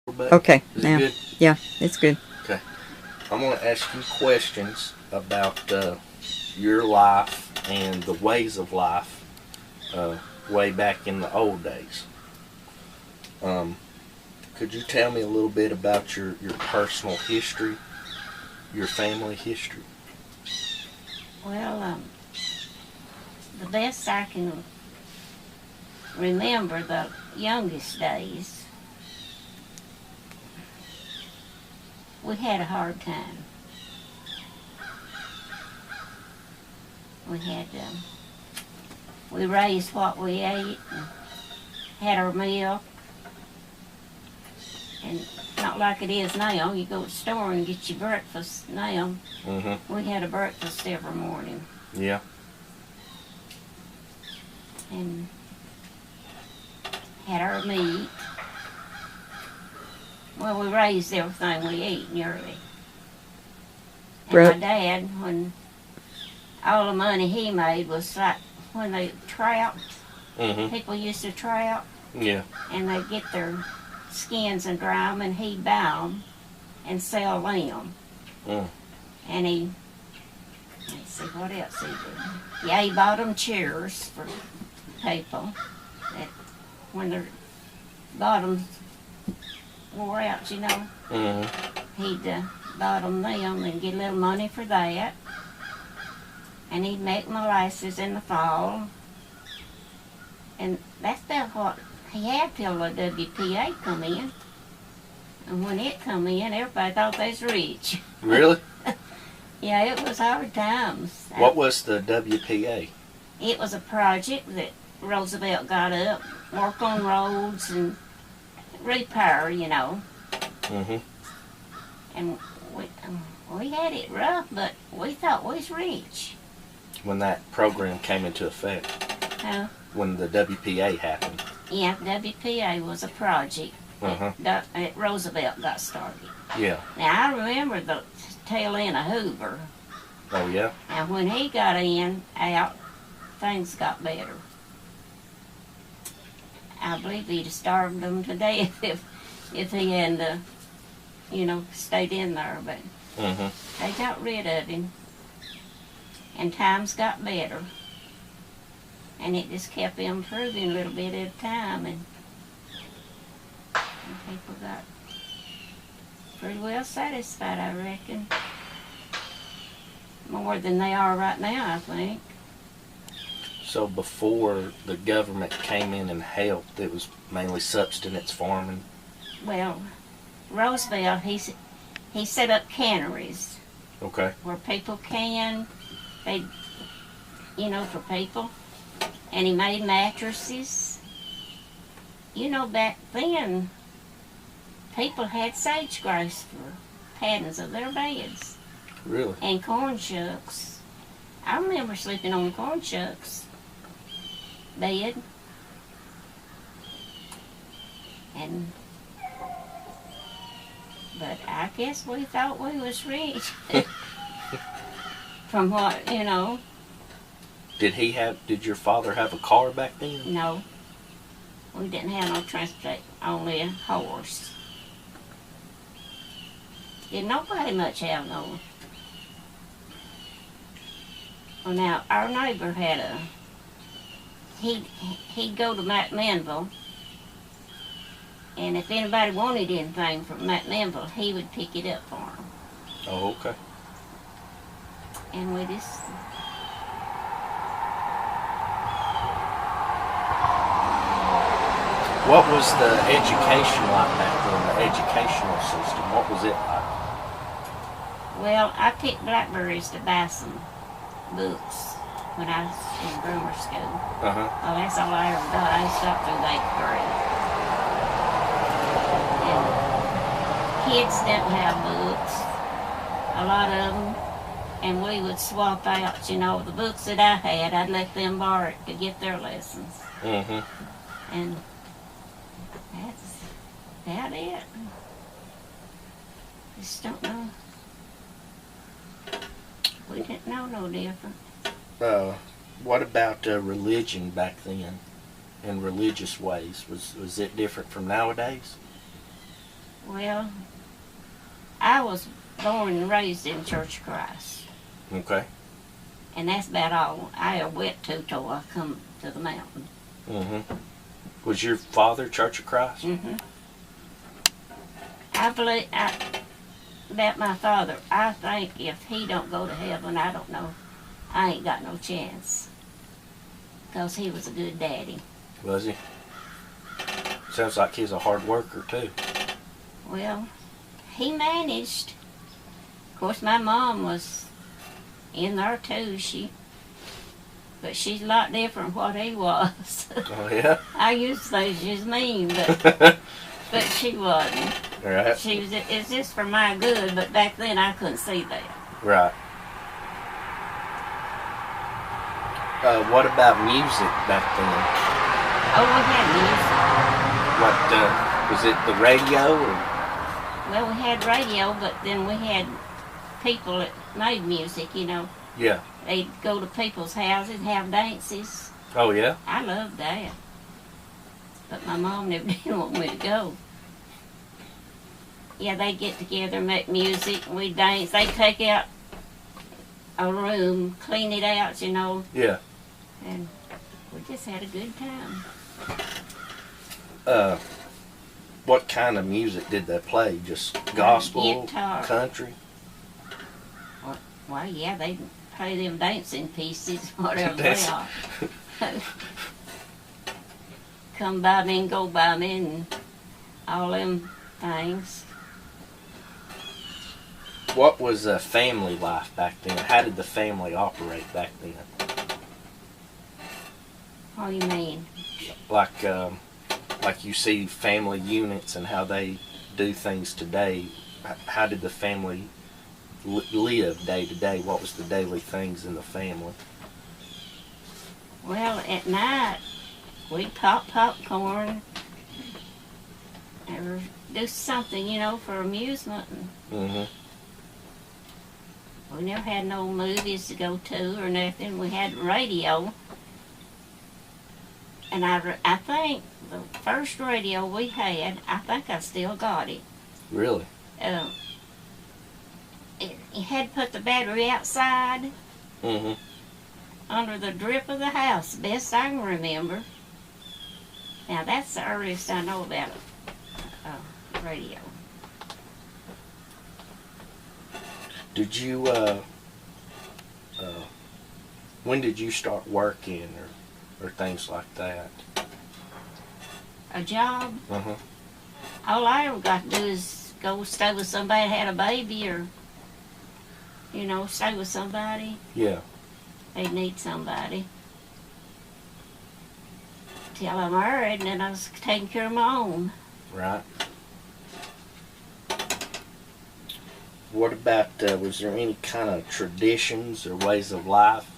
Okay, Is now, it good? yeah, it's good. Okay. I'm going to ask you questions about your life and the ways of life way back in the old days. Could you tell me a little bit about your personal history, your family history? Well, the best I can remember, the youngest days, we had a hard time. We raised what we ate and had our meal. And not like it is now. You go to the store and get your breakfast now. Mm-hmm. We had a breakfast every morning. Yeah. And had our meat. Well, we raised everything we ate nearly. And my dad, when all the money he made was like when they trout, people used to trout. Yeah. And they'd get their skins and dry them, and he'd buy them and sell them. And let's see what else he did. Yeah, he bought them chairs for people that when their bottoms wore out, you know. He'd bought them and get a little money for that. And he'd make molasses in the fall. And that's about what he had till the WPA come in. And when it come in, everybody thought they was rich. Really? Yeah, it was hard times. What was the WPA? It was a project that Roosevelt got up, work on roads and repair, you know. And we had it rough, but we thought we was rich. When that program came into effect? When the WPA happened? Yeah, WPA was a project that Roosevelt got started. Yeah. Now, I remember the tail end of Hoover. Oh, yeah? And when he got out, things got better. I believe he'd have starved them to death if he hadn't, stayed in there. But they got rid of him. And times got better. And it just kept improving a little bit at a time. And people got pretty well satisfied, I reckon. More than they are right now, I think. So before the government came in and helped, it was mainly subsistence farming? Well, Roosevelt, he set up canneries. Okay. Where people can, for people. And he made mattresses. You know, back then, people had sage-grouse for patterns of their beds. Really? And corn shucks. I remember sleeping on corn shucks bed. But I guess we thought we was rich. From what, Did your father have a car back then? No. We didn't have no transport, only a horse. Didn't nobody much have no. Well, now, our neighbor had he'd go to McMinnville, and if anybody wanted anything from McMinnville, he would pick it up for them. Oh, okay. And we just... What was the education like back then, the educational system? What was it like? Well, I picked blackberries to buy some books when I was in grammar school. Well, that's all I ever got. I stopped through the 8th grade. And kids didn't have books, a lot of them, and we would swap out, the books that I had, I'd let them borrow it to get their lessons. And that's about it. Just don't know. We didn't know no different. What about religion back then and religious ways? Was it different from nowadays? Well, I was born and raised in Church of Christ. Okay. And that's about all I ever went to till I come to the mountain. Mm-hmm. Was your father Church of Christ? Mm-hmm. I believe about my father. I think if he don't go to heaven, I don't know. I ain't got no chance. Because he was a good daddy. Was he? Sounds like he's a hard worker, too. Well, he managed. Of course, my mom was in there, too. But she's a lot different what he was. Oh, yeah? I used to say she's mean, but she wasn't. Right. It's just for my good, but back then I couldn't see that. Right. What about music back then? Oh, we had music. What, was it the radio? Or? Well, we had radio, but then we had people that made music, you know. Yeah. They'd go to people's houses and have dances. Oh, yeah? I loved that. But my mom never did want me to go. Yeah, they'd get together and make music, and we'd dance. They'd take out a room, clean it out, you know. Yeah. And we just had a good time. What kind of music did they play? Just gospel, guitar. Country? Well, yeah, they'd play them dancing pieces, whatever they are. Come by me and go by me and all them things. What was family life back then? How did the family operate back then? What do you mean? Like you see family units and how they do things today. How did the family live day to day? What was the daily things in the family? Well, at night, we'd pop popcorn or do something, you know, for amusement. Mm-hmm. We never had no movies to go to or nothing. We had radio. And I think the first radio we had, I think I still got it. Really? You had to put the battery outside. Mm-hmm. Under the drip of the house, best I can remember. Now that's the earliest I know about radio. Did you, when did you start working or things like that? A job? Uh-huh. All I ever got to do is go stay with somebody that had a baby or, you know, stay with somebody. Yeah. They need somebody. Till I married, and then I was taking care of my own. Right. What about, was there any kind of traditions or ways of life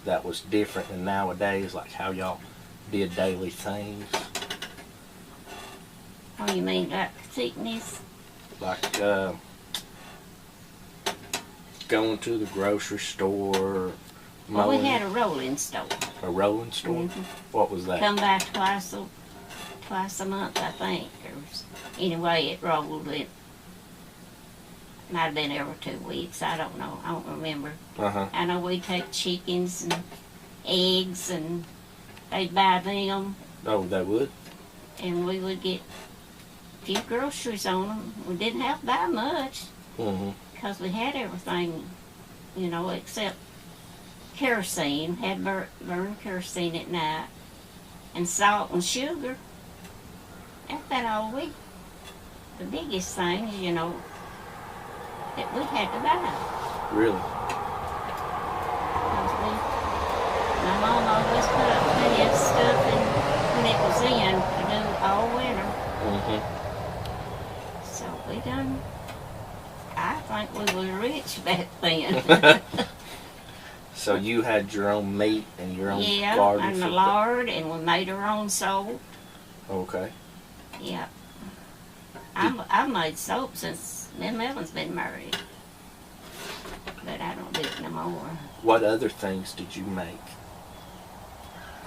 that was different than nowadays, like how y'all did daily things? What do you mean, like sickness? Like going to the grocery store, Well, we mowing. had a rolling store. A rolling store? Mhm. What was that? Come back twice a month, I think. Anyway, it rolled. It might have been every 2 weeks. I don't know. I don't remember. Uh-huh. I know we'd take chickens and eggs, and they'd buy them, Oh, they would? and we would get a few groceries on them. We didn't have to buy much Mm-hmm. because we had everything, you know, except kerosene. Had burn kerosene at night, and salt and sugar. That's about all the biggest things, you know, that we had to buy. Really? My mom always put up plenty of stuff when it was in to do all winter. Mm-hmm. So we done, I think we were rich back then. So you had your own meat and your own Yeah, garden? and the for- lard, and we made our own soap. Okay. Yeah. I've made soap since me and Melvin's been married. But I don't do it no more. What other things did you make?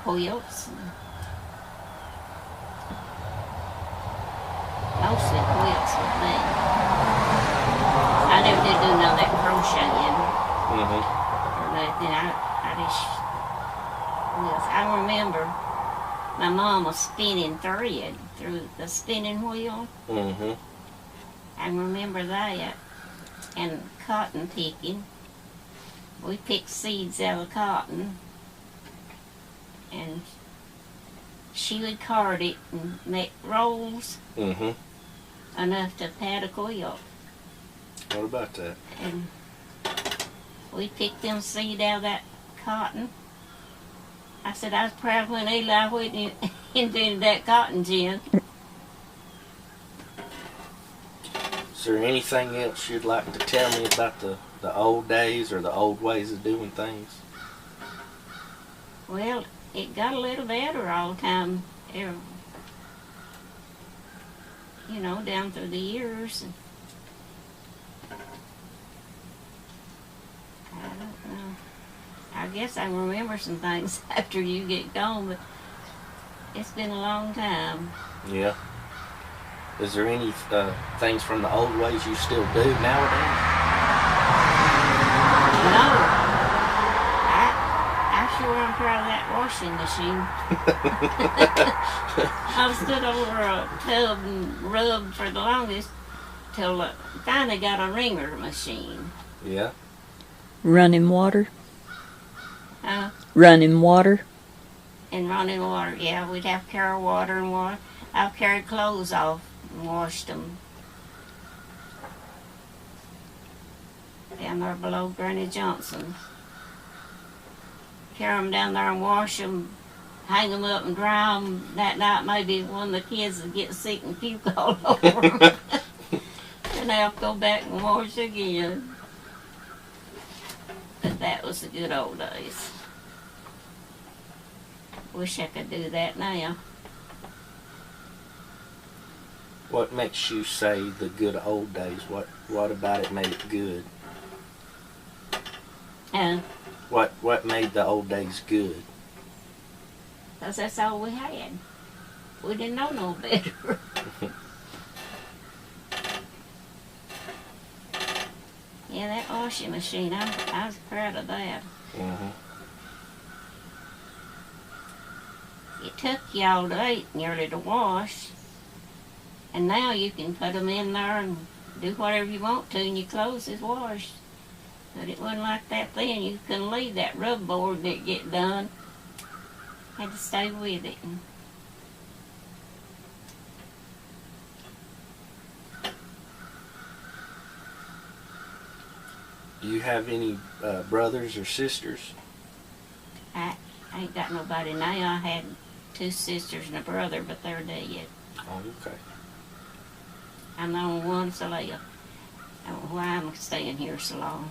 Quilts. mostly quilts with me. I never did do none of that crocheting or nothing. I just quilts. I remember my mom was spinning thread through the spinning wheel. I remember that. And cotton picking. We picked seeds out of cotton, and she would card it and make rolls enough to pad a quilt. What about that? And we picked them seed out of that cotton. I said I was proud when Eli went into that cotton gin. Is there anything else you'd like to tell me about the old days or the old ways of doing things? Well, it got a little better all the time, you know, down through the years. I don't know. I guess I remember some things after you get gone, but it's been a long time. Yeah. Is there any things from the old ways you still do nowadays? No. I sure am proud of that washing machine. I stood over a tub and rubbed for the longest till I finally got a wringer machine. Yeah. Running water? Huh? Running water? And running water, yeah. We'd have to carry water and water. I've carried clothes off and washed them. Down there below Granny Johnson's. Carry them down there and wash them, hang them up and dry them. That night maybe one of the kids would get sick and puke all over them. And I have to go back and wash again. But that was the good old days. Wish I could do that now. What makes you say the good old days? What about it made it good? What made the old days good? 'Cause that's all we had. We didn't know no better. Yeah, that washing machine, I was proud of that. It took you all day nearly to wash. And now you can put them in there and do whatever you want to and your clothes is washed. But it wasn't like that then. You couldn't leave that rub board and it get done. Had to stay with it. Do you have any brothers or sisters? I ain't got nobody now. I had 2 sisters and a brother, but they're dead. Oh, okay. I'm the only one, so I don't know why I'm staying here so long.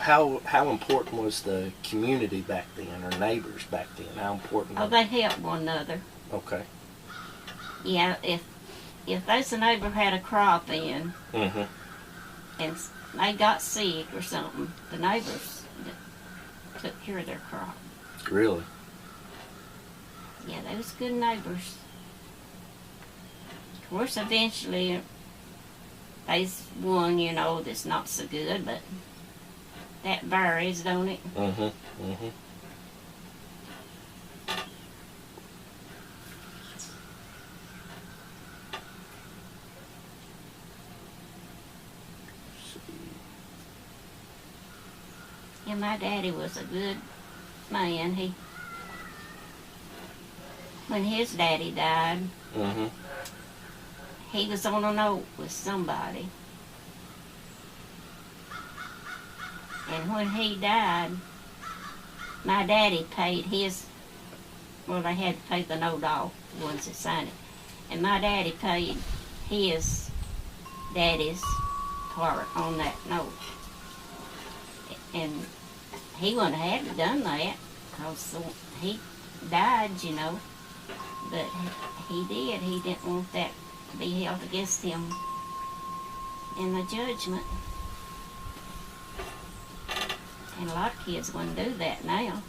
How important was the community back then, or neighbors back then? How important? Oh, they helped one another. Okay. Yeah, if there's a neighbor had a crop in, and they got sick or something, the neighbors took care of their crop. Really? Yeah, they was good neighbors. Of course, eventually, there's one, you know, that's not so good, but that varies, don't it? Yeah, my daddy was a good man. When his daddy died, he was on a note with somebody. And when he died, my daddy paid his, well, they had to pay the note off, the ones that signed it. And my daddy paid his daddy's part on that note. And he wouldn't have had done that, because he died, you know. But he did. He didn't want that to be held against him in the judgment. And a lot of kids wouldn't do that now.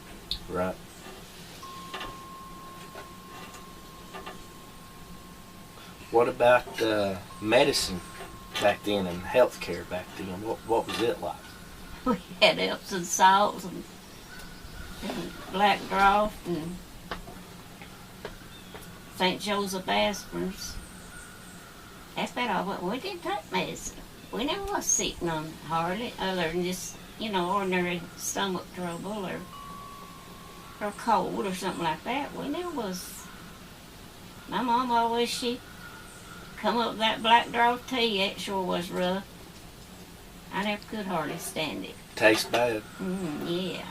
Right. What about medicine back then and healthcare back then? What was it like? We had Epsom salts and black draught and St. Joseph aspirins. That's about all, but we didn't take medicine. We never was sick none hardly, other than just, ordinary stomach trouble or cold or something like that. We never was. My mom always, she come up with that black draught tea. It sure was rough. I never could hardly stand it. Tastes bad. Yeah.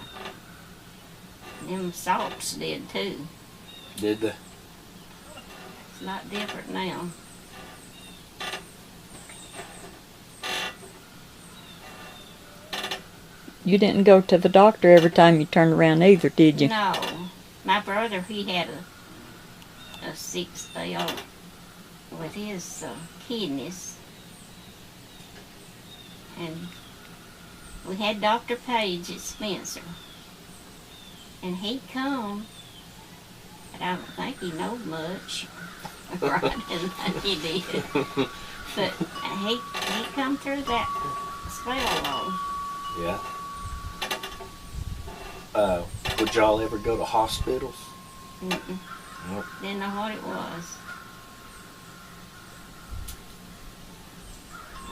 Them salts did too. Did they? It's a lot different now. You didn't go to the doctor every time you turned around either, did you? No. My brother, he had a 6-day-old with his kidneys. And we had Dr. Page at Spencer. And he come, but I don't think he knowed much. Or I didn't think he did. But he come through that spell though. Yeah. Would y'all ever go to hospitals? Mm-mm. Nope. Didn't know what it was.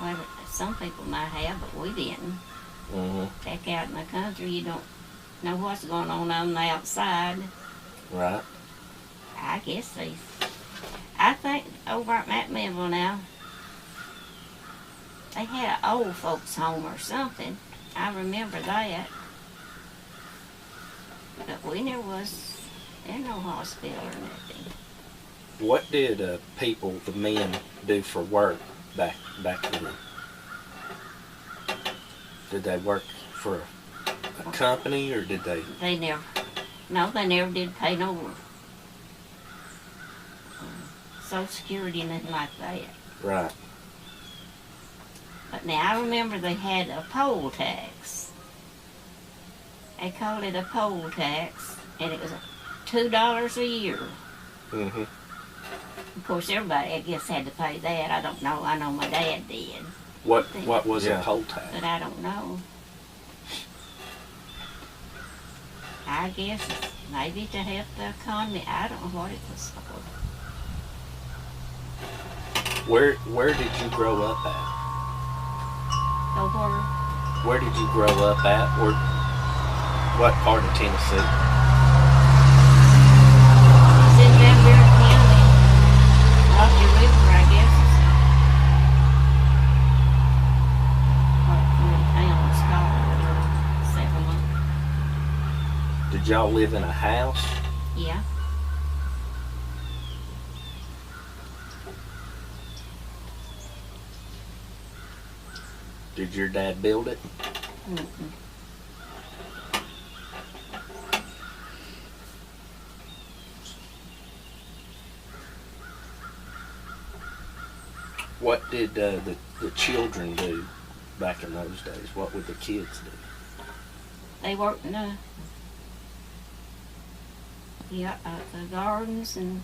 Well, some people might have, but we didn't. Back out in the country, you don't know what's going on the outside. Right. I guess I think over at Mattmillville now, they had an old folks home or something. I remember that. But we never was in no hospital or nothing. What did the men, do for work back then? Did they work for a company or did they? They never did pay no Social Security, nothing like that. Right. But now I remember they had a poll tax. They called it a poll tax, and it was $2 a year. Of course, everybody, I guess, had to pay that. I don't know. I know my dad did. What was a poll tax? But I don't know. I guess it's maybe to help the economy. I don't know what it was for. Where did you grow up at? Over. Where did you grow up at? Or what part of Tennessee? It's in Van Buren County. Rocky River, I guess. What the town was called. Did y'all live in a house? Yeah. Did your dad build it? Mm-mm. What did the children do back in those days? What would the kids do? They worked in the gardens and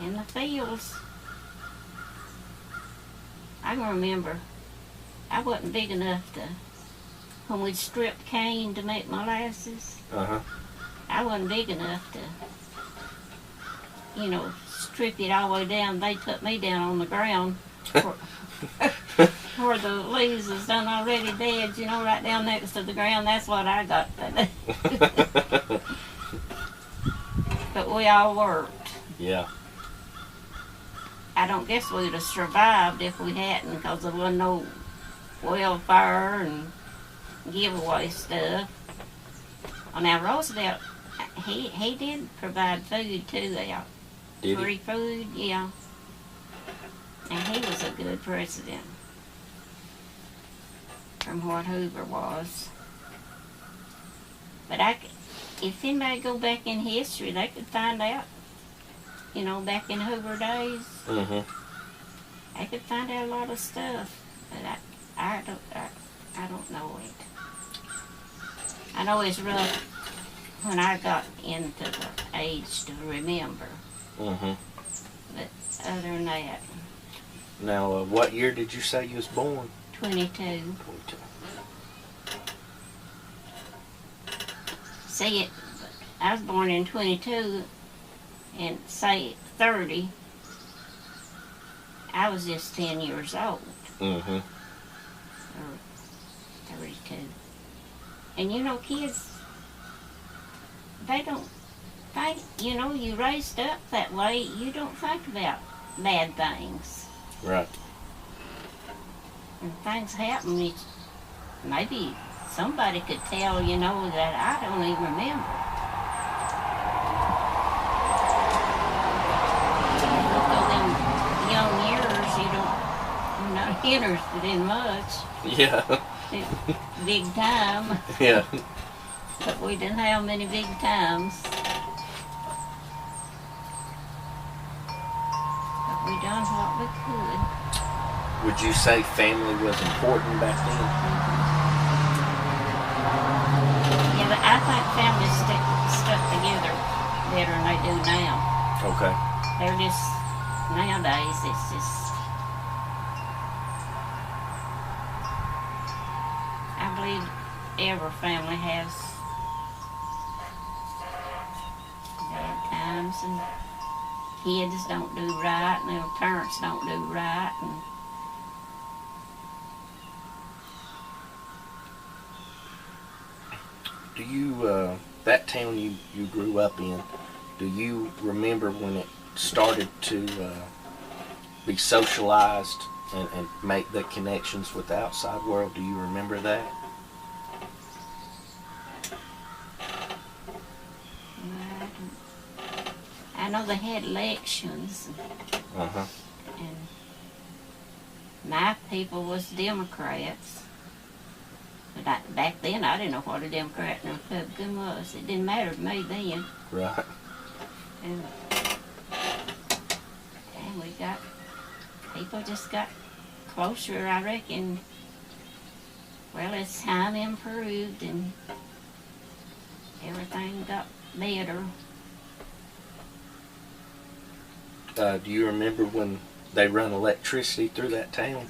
in the fields. I can remember I wasn't big enough to, when we'd strip cane to make molasses, I wasn't big enough to, strip it all the way down. They took me down on the ground where the leaves was done already dead, right down next to the ground. That's what I got to do. But we all worked. Yeah. I don't guess we'd have survived if we hadn't, because there wasn't no welfare and giveaway stuff. Well, now Roosevelt, he did provide food too there. Did Free he? food, yeah. And he was a good president from what Hoover was. But if anybody go back in history, they could find out, back in Hoover days, they could find out a lot of stuff. But I don't know it. I know it's rough when I got into the age to remember. But other than that. Now, what year did you say you was born? 22. 22. See, I was born in 22, and say 30, I was just 10 years old. Mm-hmm. Or 32. And you know, kids, they don't think, you know, you raised up that way, you don't think about bad things. Right. And things happen, maybe somebody could tell, you know, that I don't even remember. Look at them young years, you're not interested in much. Yeah. Big time. Yeah. But we didn't have many big times. But we done what we could. Would you say family was important back then? Yeah, but I think families stuck together better than they do now. Okay. They're just, nowadays, it's just, I believe every family has bad times, and kids don't do right, and their parents don't do right, and Do you, that town you grew up in, do you remember when it started to be socialized and make the connections with the outside world? Do you remember that? I know they had elections, Uh-huh. and my people was Democrats. But back then, I didn't know what a Democrat and a Republican was. It didn't matter to me then. Right. And we got, people just got closer, I reckon. Well, as time improved and everything got better. Do you remember when they run electricity through that town?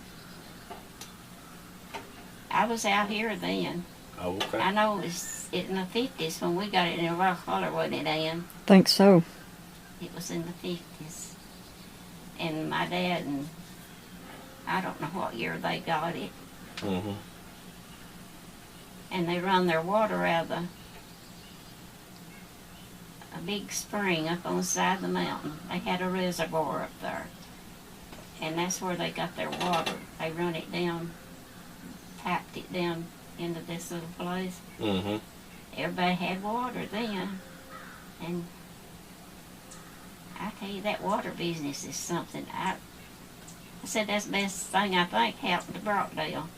I was out here then. Oh, okay. I know it was in the 50s when we got it in Rock Holler, wasn't it, Ann? Think so. It was in the 50s. And my dad and I don't know what year they got it. Mm-hmm. And they run their water out of a big spring up on the side of the mountain. They had a reservoir up there. And that's where they got their water. They run it down, tapped it down into this little place. Mm-hmm. Everybody had water then. And I tell you, that water business is something. I said that's the best thing I think happened to Brockdale.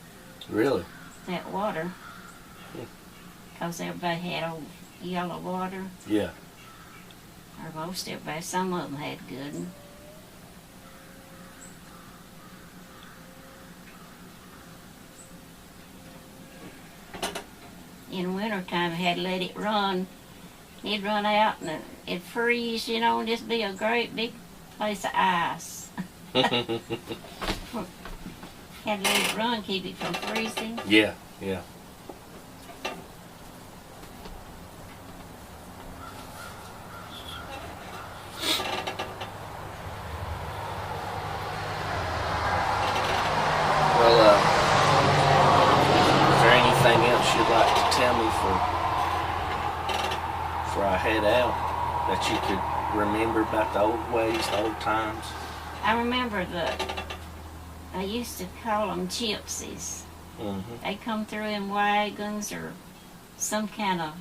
Really? That water. Because everybody had old yellow water. Yeah. Or most everybody. Some of them had good one. In wintertime, we had to let it run. It'd run out and it'd freeze, you know, and just be a great big place of ice. Had to let it run, keep it from freezing. Yeah, yeah. Well, is there anything else you'd like to tell me before I head out that you could remember about the old ways, the old times? I remember I used to call them gypsies. Mm-hmm. They come through in wagons or some kind of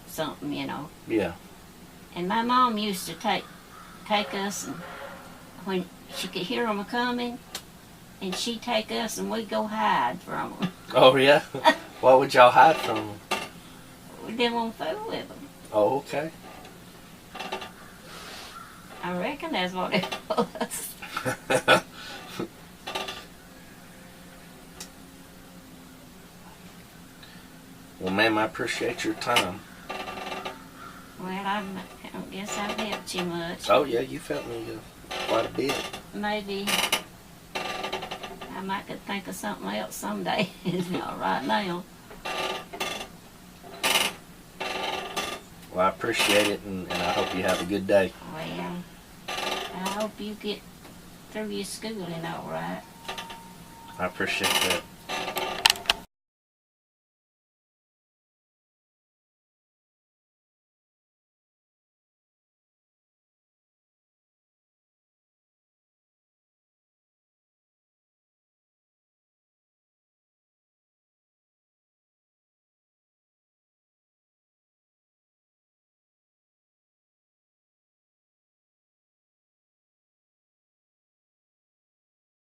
something, you know. Yeah. And my mom used to take us, and when she could hear them coming, and she'd take us and we'd go hide from them. Oh, yeah? Why would y'all hide from them? We didn't want to fool with them. Oh, okay. I reckon that's what it was. Well, ma'am, I appreciate your time. Well, I guess I've helped you much. Oh, yeah, you felt me good. quite a bit. Maybe I might could think of something else someday. Not right now. Well, I appreciate it, and I hope you have a good day. Well, I hope you get through your schooling all right. I appreciate that.